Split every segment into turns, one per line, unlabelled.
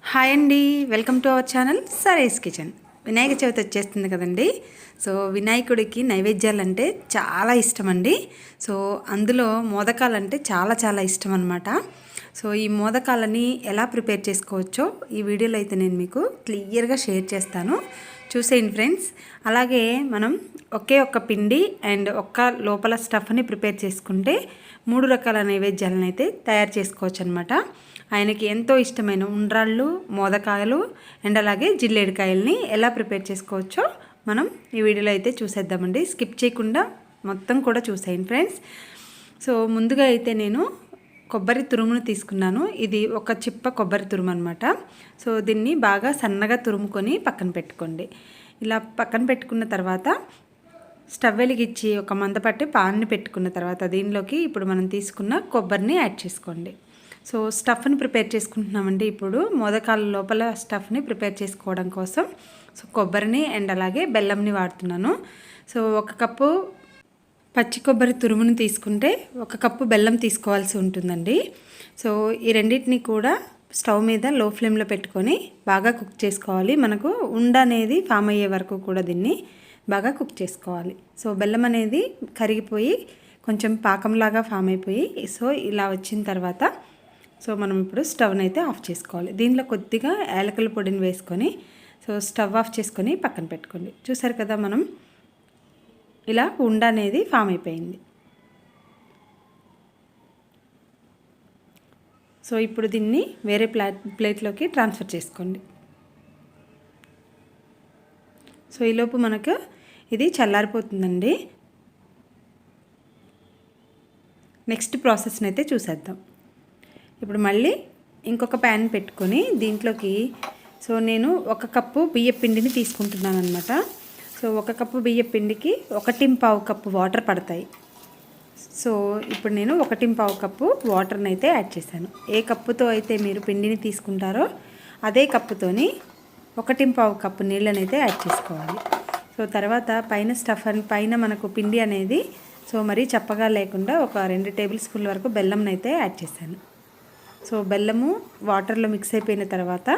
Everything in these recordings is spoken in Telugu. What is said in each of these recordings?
హాయ్ అండి, welcome to our channel Sare's kitchen. Vinayaka Chavithi వచ్చేస్తుంది కదండి. సో వినాయకుడికి నైవేద్యాలు అంటే చాలా ఇష్టం అండి. సో అందులో మోదకాలు అంటే చాలా చాలా ఇష్టం అనమాట. సో ఈ మోదకాలని ఎలా ప్రిపేర్ చేసుకోవచ్చో ఈ వీడియోలో అయితే నేను మీకు క్లియర్గా షేర్ చేస్తాను, చూసేయండి ఫ్రెండ్స్. అలాగే మనం ఒకే ఒక్క పిండి అండ్ ఒక్క లోపల స్టఫ్ని ప్రిపేర్ చేసుకుంటే 3 రకాల నైవేద్యాలను అయితే తయారు చేసుకోవచ్చు అనమాట. ఆయనకి ఎంతో ఇష్టమైన ఉండ్రాళ్ళు, మోదకాయలు అండ్ అలాగే జిల్లేడికాయలని ఎలా ప్రిపేర్ చేసుకోవచ్చో మనం ఈ వీడియోలో అయితే చూసేద్దామండి. స్కిప్ చేయకుండా మొత్తం కూడా చూసేయండి ఫ్రెండ్స్. సో ముందుగా అయితే నేను కొబ్బరి తురుమును తీసుకున్నాను. ఇది ఒక చిప్ప కొబ్బరి తురుము అనమాట. సో దీన్ని బాగా సన్నగా తురుముకొని పక్కన పెట్టుకోండి. ఇలా పక్కన పెట్టుకున్న తర్వాత స్టవ్ వెలిగించి ఒక మందపట్టి పాన్ని పెట్టుకున్న తర్వాత దీనిలోకి ఇప్పుడు మనం తీసుకున్న కొబ్బరిని యాడ్ చేసుకోండి. సో స్టఫ్ని ప్రిపేర్ చేసుకుంటున్నామండి. ఇప్పుడు మోదకాల లోపల స్టఫ్ని ప్రిపేర్ చేసుకోవడం కోసం సో కొబ్బరిని అండ్ అలాగే బెల్లంని వాడుతున్నాను. సో 1 కప్పు పచ్చి కొబ్బరి తురుముని తీసుకుంటే 1 కప్పు బెల్లం తీసుకోవాల్సి ఉంటుందండి. సో ఈ రెండింటిని కూడా స్టవ్ మీద లో ఫ్లేమ్లో పెట్టుకొని బాగా కుక్ చేసుకోవాలి. మనకు ఉండ అనేది ఫామ్ అయ్యే వరకు కూడా దీన్ని బాగా కుక్ చేసుకోవాలి. సో బెల్లం అనేది కరిగిపోయి కొంచెం పాకంలాగా ఫామ్ అయిపోయి సో ఇలా వచ్చిన తర్వాత సో మనం ఇప్పుడు స్టవ్ని అయితే ఆఫ్ చేసుకోవాలి. దీనిలో కొద్దిగా యాలకుల పొడిని వేసుకొని సో స్టవ్ ఆఫ్ చేసుకొని పక్కన పెట్టుకోండి. చూసారు కదా, మనం ఇలా ఉండ అనేది ఫామ్ అయిపోయింది. సో ఇప్పుడు దీన్ని వేరే ప్లేట్లోకి ట్రాన్స్ఫర్ చేసుకోండి. సో ఈలోపు మనకు ఇది చల్లారిపోతుందండి. నెక్స్ట్ ప్రాసెస్ని అయితే చూసేద్దాం. ఇప్పుడు మళ్ళీ ఇంకొక ప్యాన్ పెట్టుకొని దీంట్లోకి సో నేను 1 కప్పు బియ్య పిండిని తీసుకుంటున్నాను అనమాట. సో 1 కప్పు బియ్య పిండికి 1.25 కప్పు వాటర్ పడతాయి. సో ఇప్పుడు నేను 1.25 కప్పు వాటర్ని అయితే యాడ్ చేశాను. ఏ కప్పుతో అయితే మీరు పిండిని తీసుకుంటారో అదే కప్పుతోని 1.25 కప్పు నీళ్ళని అయితే యాడ్ చేసుకోవాలి. సో తర్వాత పైన స్టఫ్ పైన మనకు పిండి అనేది సో మరీ చప్పగా లేకుండా ఒక 2 టేబుల్ స్పూన్ల వరకు బెల్లంని అయితే యాడ్ చేశాను. సో బెల్లము వాటర్లో మిక్స్ అయిపోయిన తర్వాత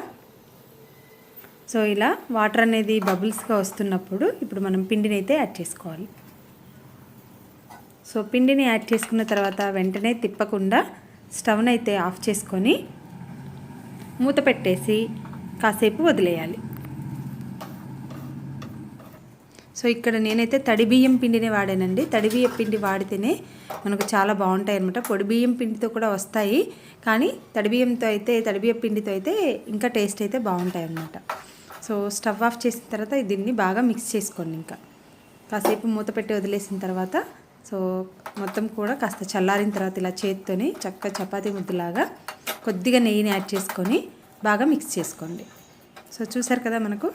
సో ఇలా వాటర్ అనేది బబుల్స్గా వస్తున్నప్పుడు ఇప్పుడు మనం పిండిని అయితే యాడ్ చేసుకోవాలి. సో పిండిని యాడ్ చేసుకున్న తర్వాత వెంటనే తిప్పకుండా స్టవ్ని అయితే ఆఫ్ చేసుకొని మూత పెట్టేసి కాసేపు వదిలేయాలి. సో ఇక్కడ నేనైతే తడి బియ్యం పిండినే వాడానండి. తడి బియ్యం పిండి వాడితేనే మనకు చాలా బాగుంటాయి అన్నమాట. పొడి బియ్యం పిండితో కూడా వస్తాయి, కానీ తడి బియ్యం పిండితో అయితే ఇంకా టేస్ట్ అయితే బాగుంటాయి అన్నమాట. సో స్టవ్ ఆఫ్ చేసిన తర్వాత దీన్ని బాగా మిక్స్ చేసుకోండి. ఇంకా కాసేపు మూత పెట్టి వదిలేసిన తర్వాత సో మొత్తం కూడా కాస్త చల్లారిన తర్వాత ఇలా చేతితోని చక్కగా చపాతీ ముద్దలాగా కొద్దిగా నెయ్యిని యాడ్ చేసుకొని బాగా మిక్స్ చేసుకోండి. సో చూసారు కదా, మనకు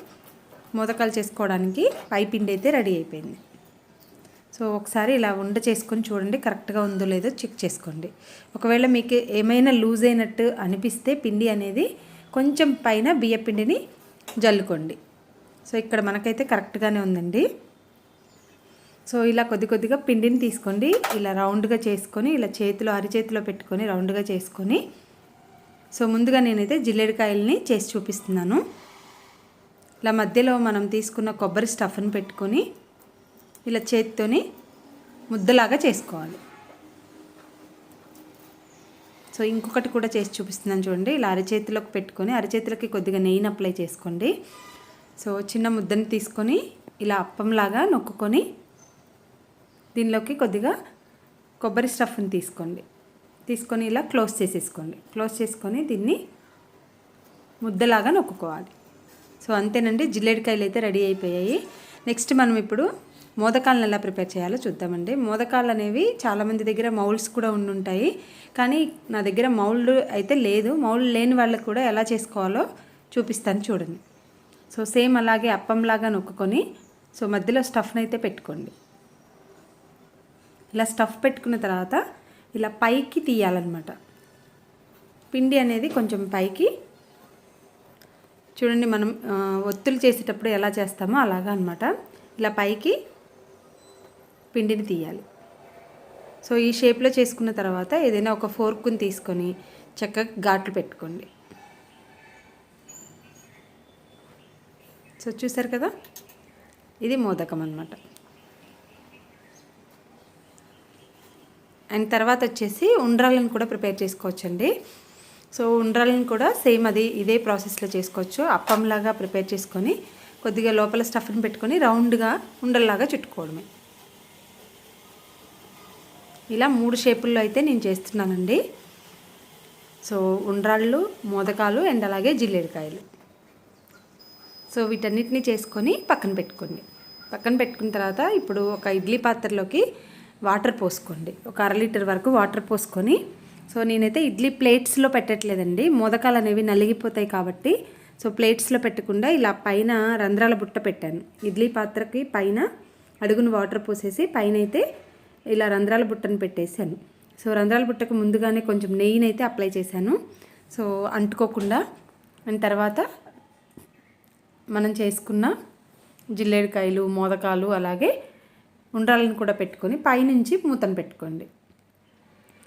మోదకాలు చేసుకోవడానికి పై పిండి అయితే రెడీ అయిపోయింది. సో ఒకసారి ఇలా ఉండ చేసుకొని చూడండి, కరెక్ట్గా ఉందో లేదో చెక్ చేసుకోండి. ఒకవేళ మీకు ఏమైనా లూజ్ అయినట్టు అనిపిస్తే పిండి అనేది కొంచెం పైన బియ్య పిండిని జల్లుకోండి. సో ఇక్కడ మనకైతే కరెక్ట్గానే ఉందండి. సో ఇలా కొద్దిగా పిండిని తీసుకోండి, ఇలా రౌండ్గా చేసుకొని ఇలా అరిచేతిలో పెట్టుకొని రౌండ్గా చేసుకొని సో ముందుగా నేనైతే జిల్లేడికాయలని చేసి చూపిస్తున్నాను. ఇలా మధ్యలో మనం తీసుకున్న కొబ్బరి స్టఫ్ని పెట్టుకొని ఇలా చేతితోని ముద్దలాగా చేసుకోవాలి. సో ఇంకొకటి కూడా చేసి చూపిస్తున్నాను చూడండి. ఇలా అరిచేతిలోకి పెట్టుకొని అరిచేతులకి కొద్దిగా నెయ్యిని అప్లై చేసుకోండి. సో చిన్న ముద్దని తీసుకొని ఇలా అప్పంలాగా నొక్కుకొని దీనిలోకి కొద్దిగా కొబ్బరి స్టఫ్ని తీసుకొని ఇలా క్లోజ్ చేసేసుకోండి. క్లోజ్ చేసుకొని దీన్ని ముద్దలాగా నొక్కుకోవాలి. సో అంతేనండి, జిల్లేడికాయలు అయితే రెడీ అయిపోయాయి. నెక్స్ట్ మనం ఇప్పుడు మోదకాలను ఎలా ప్రిపేర్ చేయాలో చూద్దామండి. మోదకాలు అనేవి చాలామంది దగ్గర మౌల్డ్స్ కూడా ఉండుంటాయి, కానీ నా దగ్గర మౌల్డ్ అయితే లేదు. మౌల్డ్ లేని వాళ్ళకు కూడా ఎలా చేసుకోవాలో చూపిస్తాను చూడండి. సో సేమ్ అలాగే అప్పంలాగా నొక్కుకొని సో మధ్యలో స్టఫ్ని అయితే పెట్టుకోండి. ఇలా స్టఫ్ పెట్టుకున్న తర్వాత ఇలా పైకి తీయాలన్నమాట. పిండి అనేది కొంచెం పైకి చూడండి, మనం ఒత్తులు చేసేటప్పుడు ఎలా చేస్తామో అలాగా అన్నమాట. ఇలా పైకి పిండిని తీయాలి. సో ఈ షేప్లో చేసుకున్న తర్వాత ఏదైనా ఒక ఫోర్క్ని తీసుకొని చక్కగా ఘాట్లు పెట్టుకోండి. సో చూసారు కదా, ఇది మోదకం అన్నమాట. అండ్ తర్వాత వచ్చేసి ఉండ్రాలను కూడా ప్రిపేర్ చేసుకోవచ్చండి. సో ఉండ్రాలను కూడా సేమ్ ఇదే ప్రాసెస్లో చేసుకోవచ్చు. అప్పంలాగా ప్రిపేర్ చేసుకొని కొద్దిగా లోపల స్టఫ్ని పెట్టుకొని రౌండ్గా ఉండల్లాగా చుట్టుకోవడమే. ఇలా 3 షేపుల్లో అయితే నేను చేస్తున్నానండి. సో ఉండ్రాళ్ళు, మోదకాలు అండ్ అలాగే జిల్లేడికాయలు. సో వీటన్నిటిని చేసుకొని పక్కన పెట్టుకోండి. పక్కన పెట్టుకున్న తర్వాత ఇప్పుడు ఒక ఇడ్లీ పాత్రలోకి వాటర్ పోసుకోండి. ఒక 1/2 లీటర్ వరకు వాటర్ పోసుకొని, సో నేనైతే ఇడ్లీ ప్లేట్స్లో పెట్టట్లేదండి, మోదకాలు అనేవి నలిగిపోతాయి కాబట్టి. సో ప్లేట్స్లో పెట్టకుండా ఇలా పైన రంధ్రాల బుట్ట పెట్టాను. ఇడ్లీ పాత్రకి పైన అడుగున వాటర్ పోసేసి పైన అయితే ఇలా రంధ్రాల బుట్టను పెట్టేశాను. సో రంధ్రాల బుట్టకు ముందుగానే కొంచెం నెయ్యినైతే అప్లై చేశాను, సో అంటుకోకుండా. అండ్ తర్వాత మనం చేసుకున్న జిల్లేడికాయలు, మోదకాలు అలాగే ఉండ్రాలను కూడా పెట్టుకొని పైనుంచి మూతను పెట్టుకోండి.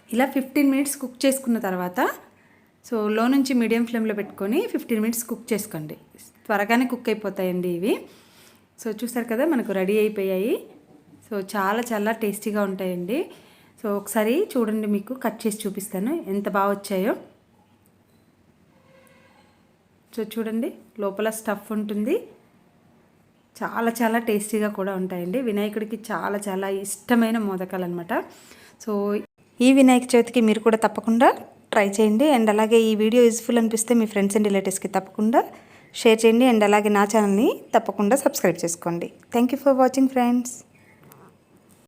ఇలా 15 మినిట్స్ కుక్ చేసుకున్న తర్వాత, సో లో నుంచి మీడియం ఫ్లేమ్లో పెట్టుకొని 15 మినిట్స్ కుక్ చేసుకోండి. త్వరగానే కుక్ అయిపోతాయండి ఇవి. సో చూసారు కదా, మనకు రెడీ అయిపోయాయి. సో చాలా చాలా టేస్టీగా ఉంటాయండి. సో ఒకసారి చూడండి, మీకు కట్ చేసి చూపిస్తాను ఎంత బాగా వచ్చాయో. సో చూడండి, లోపల స్టఫ్ ఉంటుంది, చాలా చాలా టేస్టీగా కూడా ఉంటాయండి. వినాయకుడికి చాలా చాలా ఇష్టమైన మోదకాలు అనమాట. సో ఈ వినాయక చవితికి మీరు కూడా తప్పకుండా ట్రై చేయండి. అండ్ అలాగే ఈ వీడియో యూజ్ఫుల్ అనిపిస్తే మీ ఫ్రెండ్స్ అండ్ రిలేటివ్స్కి తప్పకుండా షేర్ చేయండి. అండ్ అలాగే నా ఛానల్ని తప్పకుండా సబ్స్క్రైబ్ చేసుకోండి. Thank you for watching friends.